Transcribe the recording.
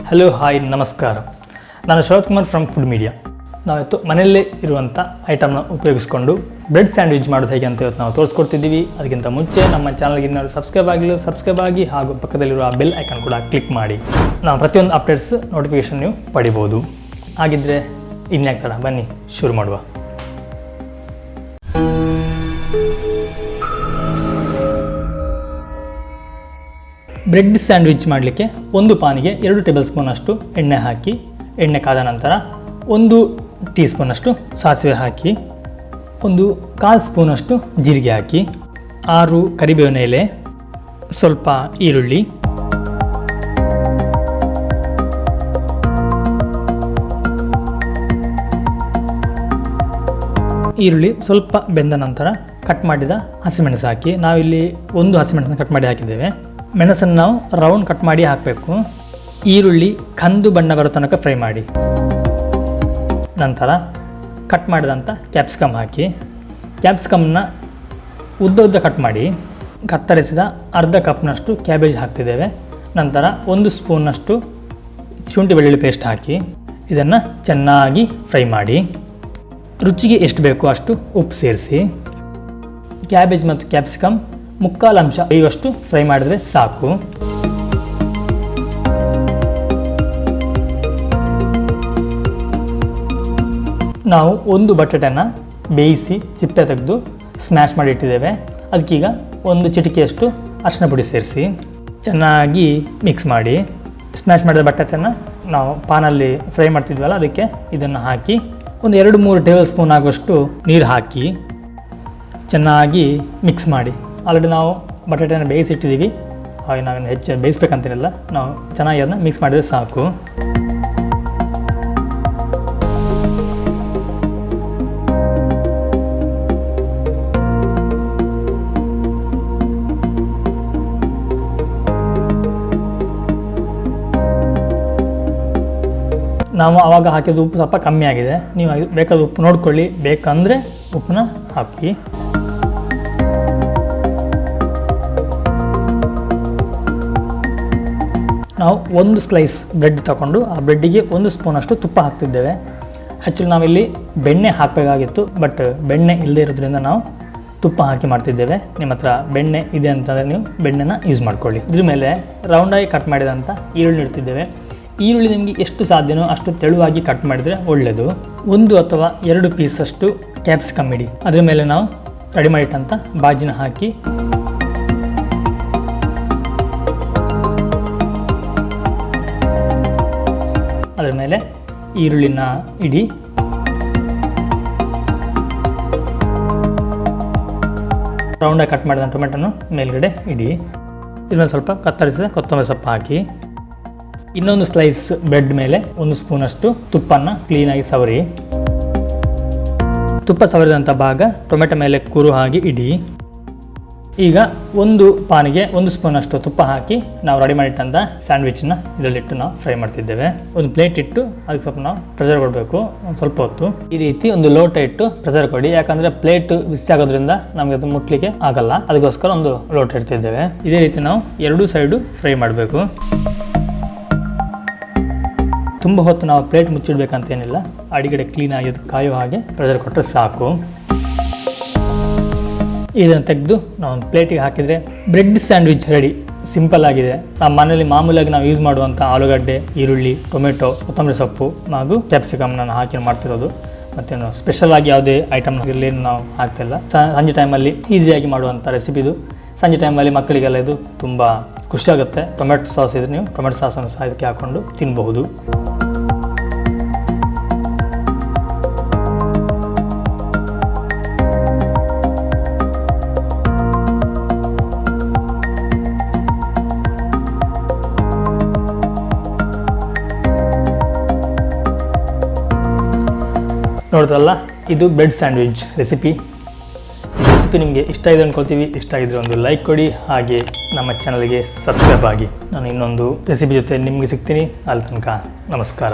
Hello hi ನಮಸ್ಕಾರ. ನಾನು Shivakumar from ಫುಡ್media. ನಾವಿತ್ತು ಮನೆಯಲ್ಲೇ ಇರುವಂಥ ಐಟಮ್ನ ಉಪಯೋಗಿಸ್ಕೊಂಡು ಬ್ರೆಡ್ ಸ್ಯಾಂಡ್ವಿಚ್ ಮಾಡೋದು ಹೇಗೆ ಅಂತ ಇವತ್ತು ನಾವು ತೋರಿಸ್ಕೊಡ್ತಿದ್ದೀವಿ. ಅದಕ್ಕಿಂತ ಮುಂಚೆ ನಮ್ಮ ಚಾನಲ್ಗೆ ಇನ್ನೂ ಸಬ್ಸ್ಕ್ರೈಬ್ ಆಗಿ ಹಾಗೂ ಪಕ್ಕದಲ್ಲಿರುವ ಬೆಲ್ ಐಕಾನ್ ಕೂಡ ಕ್ಲಿಕ್ ಮಾಡಿ. ನಾವು ಪ್ರತಿಯೊಂದು ಅಪ್ಡೇಟ್ಸ್ ನೋಟಿಫಿಕೇಷನ್ ನೀವು ಪಡಿಬೋದು. ಹಾಗಿದ್ದರೆ ಇನ್ಯಾಕೆ ತಡ, ಬನ್ನಿ ಶುರು ಮಾಡುವ. ಬ್ರೆಡ್ ಸ್ಯಾಂಡ್ವಿಚ್ ಮಾಡಲಿಕ್ಕೆ ಒಂದು ಪಾನಿಗೆ 2 ಟೇಬಲ್ ಸ್ಪೂನಷ್ಟು ಎಣ್ಣೆ ಹಾಕಿ, ಎಣ್ಣೆ ಕಾದ ನಂತರ 1 ಟೀ ಸ್ಪೂನಷ್ಟು ಸಾಸಿವೆ ಹಾಕಿ, 1/4 ಸ್ಪೂನಷ್ಟು ಜೀರಿಗೆ ಹಾಕಿ, 6 ಕರಿಬೇವಿನ ಎಲೆ, ಸ್ವಲ್ಪ ಈರುಳ್ಳಿ, ಸ್ವಲ್ಪ ಬೆಂದ ನಂತರ ಕಟ್ ಮಾಡಿದ ಹಸಿಮೆಣಸು ಹಾಕಿ. ನಾವಿಲ್ಲಿ 1 ಹಸಿಮೆಣಸನ್ನು ಕಟ್ ಮಾಡಿ ಹಾಕಿದ್ದೇವೆ. ಮೆಣಸನ್ನು ನಾವು ರೌಂಡ್ ಕಟ್ ಮಾಡಿ ಹಾಕಬೇಕು. ಈರುಳ್ಳಿ ಕಂದು ಬಣ್ಣ ಬರೋ ತನಕ ಫ್ರೈ ಮಾಡಿ. ನಂತರ ಕಟ್ ಮಾಡಿದಂಥ ಕ್ಯಾಪ್ಸಿಕಮ್ ಹಾಕಿ. ಕ್ಯಾಪ್ಸಿಕಮ್ನ ಉದ್ದ ಕಟ್ ಮಾಡಿ. ಕತ್ತರಿಸಿದ ಅರ್ಧ ಕಪ್ನಷ್ಟು ಕ್ಯಾಬೇಜ್ ಹಾಕ್ತಿದ್ದೇವೆ. ನಂತರ 1 ಸ್ಪೂನ್ನಷ್ಟು ಶುಂಠಿ ಬೆಳ್ಳುಳ್ಳಿ ಪೇಸ್ಟ್ ಹಾಕಿ ಇದನ್ನು ಚೆನ್ನಾಗಿ ಫ್ರೈ ಮಾಡಿ. ರುಚಿಗೆ ಎಷ್ಟು ಬೇಕೋ ಅಷ್ಟು ಉಪ್ಪು ಸೇರಿಸಿ. ಕ್ಯಾಬೇಜ್ ಮತ್ತು ಕ್ಯಾಪ್ಸಿಕಮ್ 1/4 ಅಂಶ ಬೇಯುವಷ್ಟು ಫ್ರೈ ಮಾಡಿದರೆ ಸಾಕು. ನಾವು 1 ಬಟಾಟೆನ ಬೇಯಿಸಿ ಸಿಪ್ಪೆ ತೆಗೆದು ಸ್ಮ್ಯಾಶ್ ಮಾಡಿ ಇಟ್ಟಿದ್ದೇವೆ. ಅದಕ್ಕೀಗ 1 ಚಿಟಿಕೆಯಷ್ಟು ಅರಿಶಿನ ಪುಡಿ ಸೇರಿಸಿ ಚೆನ್ನಾಗಿ ಮಿಕ್ಸ್ ಮಾಡಿ. ಸ್ಮ್ಯಾಶ್ ಮಾಡಿದ ಬಟಾಟೆನ ನಾವು ಪಾನಲ್ಲಿ ಫ್ರೈ ಮಾಡ್ತಿದ್ವಲ್ಲ, ಅದಕ್ಕೆ ಇದನ್ನು ಹಾಕಿ 2-3 ಟೇಬಲ್ ಸ್ಪೂನ್ ಆಗುವಷ್ಟು ನೀರು ಹಾಕಿ ಚೆನ್ನಾಗಿ ಮಿಕ್ಸ್ ಮಾಡಿ. ಆಲ್ರೆಡಿ ನಾವು ಬಟಾಟೆನ ಬೇಯಿಸಿಟ್ಟಿದ್ದೀವಿ, ಹಾಗೆ ನಾವೇನು ಹೆಚ್ಚು ಬೇಯಿಸ್ಬೇಕಂತೇನಿಲ್ಲ. ನಾವು ಚೆನ್ನಾಗಿ ಅದನ್ನ ಮಿಕ್ಸ್ ಮಾಡಿದರೆ ಸಾಕು. ನಾವು ಆವಾಗ ಹಾಕಿದ ಉಪ್ಪು ಸ್ವಲ್ಪ ಕಮ್ಮಿ ಆಗಿದೆ. ನೀವು ಬೇಕಾದ ಉಪ್ಪು ನೋಡ್ಕೊಳ್ಳಿ, ಬೇಕಂದರೆ ಉಪ್ಪನ್ನ ಹಾಕಿ. ನಾವು 1 ಸ್ಲೈಸ್ ಬ್ರೆಡ್ ತಗೊಂಡು ಆ ಬ್ರೆಡ್ಡಿಗೆ 1 ಸ್ಪೂನಷ್ಟು ತುಪ್ಪ ಹಾಕ್ತಿದ್ದೇವೆ. ಆ್ಯಕ್ಚುಲಿ ನಾವಿಲ್ಲಿ ಬೆಣ್ಣೆ ಹಾಕಬೇಕಾಗಿತ್ತು, ಬಟ್ ಬೆಣ್ಣೆ ಇಲ್ಲದೇ ಇರೋದ್ರಿಂದ ನಾವು ತುಪ್ಪ ಹಾಕಿ ಮಾಡ್ತಿದ್ದೇವೆ. ನಿಮ್ಮ ಹತ್ರ ಬೆಣ್ಣೆ ಇದೆ ಅಂತಂದರೆ ನೀವು ಬೆಣ್ಣೆನ ಯೂಸ್ ಮಾಡ್ಕೊಳ್ಳಿ. ಇದ್ರ ಮೇಲೆ ರೌಂಡಾಗಿ ಕಟ್ ಮಾಡಿದಂಥ ಈರುಳ್ಳಿ ಇಡ್ತಿದ್ದೇವೆ. ಈರುಳ್ಳಿ ನಿಮಗೆ ಎಷ್ಟು ಸಾಧ್ಯನೋ ಅಷ್ಟು ತೆಳುವಾಗಿ ಕಟ್ ಮಾಡಿದರೆ ಒಳ್ಳೆಯದು. 1 ಅಥವಾ 2 ಪೀಸಷ್ಟು ಕ್ಯಾಪ್ಸಿಕಮ್ ಇಡಿ. ಅದ್ರ ಮೇಲೆ ನಾವು ರೆಡಿ ಮಾಡಿಟ್ಟಂಥ ಬಾಜಿನ ಹಾಕಿ ಅದರ ಮೇಲೆ ಈರುಳ್ಳಿನ ಇಡಿ. ರೌಂಡಾಗಿ ಕಟ್ ಮಾಡಿದ ಟೊಮೆಟೊನು ಮೇಲ್ಗಡೆ ಇಡಿ. ಇದ್ರ ಮೇಲೆ ಸ್ವಲ್ಪ ಕತ್ತರಿಸಿದ ಕೊತ್ತಂಬರಿ ಸೊಪ್ಪು ಹಾಕಿ. ಇನ್ನೊಂದು ಸ್ಲೈಸ್ ಬ್ರೆಡ್ ಮೇಲೆ 1 ಸ್ಪೂನಷ್ಟು ತುಪ್ಪನ ಕ್ಲೀನಾಗಿ ಸವರಿ. ತುಪ್ಪ ಸವರಿದಂಥ ಭಾಗ ಟೊಮೆಟೊ ಮೇಲೆ ಕೂರು ಹಾಗೆ ಇಡಿ. ಈಗ 1 ಪಾನಿಗೆ 1 ಸ್ಪೂನಷ್ಟು ತುಪ್ಪ ಹಾಕಿ ನಾವು ರೆಡಿ ಮಾಡಿಟ್ಟಂಥ ಸ್ಯಾಂಡ್ವಿಚ್ನ ಇದರಲ್ಲಿಟ್ಟು ನಾವು ಫ್ರೈ ಮಾಡ್ತಿದ್ದೇವೆ. ಒಂದು ಪ್ಲೇಟ್ ಇಟ್ಟು ಅದಕ್ಕೆ ಸ್ವಲ್ಪ ನಾವು ಪ್ರೆಷರ್ ಕೊಡಬೇಕು ಒಂದು ಸ್ವಲ್ಪ ಹೊತ್ತು. ಈ ರೀತಿ ಒಂದು ಲೋಟ ಇಟ್ಟು ಪ್ರೆಷರ್ ಕೊಡಿ, ಯಾಕಂದರೆ ಪ್ಲೇಟ್ ಬಿಸಿ ಆಗೋದ್ರಿಂದ ನಮಗೆ ಅದು ಮುಟ್ಲಿಕ್ಕೆ ಆಗಲ್ಲ. ಅದಕ್ಕೋಸ್ಕರ ಒಂದು ಲೋಟ ಇಡ್ತಿದ್ದೇವೆ. ಇದೇ ರೀತಿ ನಾವು 2 ಸೈಡು ಫ್ರೈ ಮಾಡಬೇಕು. ತುಂಬ ಹೊತ್ತು ನಾವು ಪ್ಲೇಟ್ ಮುಚ್ಚಿಡ್ಬೇಕಂತೇನಿಲ್ಲ, ಅಡಿಗಡೆ ಕ್ಲೀನಾಗಿ ಅದು ಕಾಯೋ ಹಾಗೆ ಪ್ರೆಷರ್ ಕೊಟ್ಟರೆ ಸಾಕು. ಇದನ್ನು ತೆಗೆದು ನಾವು ಒಂದು ಪ್ಲೇಟಿಗೆ ಹಾಕಿದರೆ ಬ್ರೆಡ್ ಸ್ಯಾಂಡ್ವಿಚ್ ರೆಡಿ. ಸಿಂಪಲ್ ಆಗಿದೆ. ನಮ್ಮ ಮನೇಲಿ ಮಾಮೂಲಾಗಿ ನಾವು ಯೂಸ್ ಮಾಡುವಂಥ ಆಲೂಗಡ್ಡೆ, ಈರುಳ್ಳಿ, ಟೊಮೆಟೊ, ಕೊತ್ತಂಬರಿ ಸೊಪ್ಪು ಹಾಗೂ ಕ್ಯಾಪ್ಸಿಕಮ್ನ ಹಾಕಿ ಮಾಡ್ತಿರೋದು. ಮತ್ತೇನು ಸ್ಪೆಷಲ್ ಆಗಿ ಯಾವುದೇ ಐಟಮ್ ಇರಲೇನು ನಾವು ಹಾಕ್ತಿಲ್ಲ. ಸಂಜೆ ಟೈಮಲ್ಲಿ ಈಸಿಯಾಗಿ ಮಾಡುವಂಥ ರೆಸಿಪಿದು. ಸಂಜೆ ಟೈಮಲ್ಲಿ ಮಕ್ಕಳಿಗೆಲ್ಲ ಇದು ತುಂಬ ಖುಷಿಯಾಗುತ್ತೆ. ಟೊಮೆಟೊ ಸಾಸ್ ಇದ್ರೆ ನೀವು ಟೊಮೆಟೊ ಸಾಸನ್ನು ಸಹ ಇದಕ್ಕೆ ಹಾಕ್ಕೊಂಡು ತಿನ್ನಬಹುದು. ನೋಡಿದ್ರಲ್ಲ, ಇದು ಬ್ರೆಡ್ ಸ್ಯಾಂಡ್ವಿಚ್ ರೆಸಿಪಿ. ನಿಮಗೆ ಇಷ್ಟ ಇದೆ ಅನ್ಕೊಳ್ತೀವಿ. ಇಷ್ಟ ಆಗಿದ್ರೆ ಒಂದು ಲೈಕ್ ಕೊಡಿ, ಹಾಗೆ ನಮ್ಮ ಚಾನಲ್ಗೆ ಸಬ್ಸ್ಕ್ರೈಬ್ ಆಗಿ. ನಾನು ಇನ್ನೊಂದು ರೆಸಿಪಿ ಜೊತೆ ನಿಮಗೆ ಸಿಗ್ತೀನಿ. ಅಲ್ಲಿ ತನಕ ನಮಸ್ಕಾರ.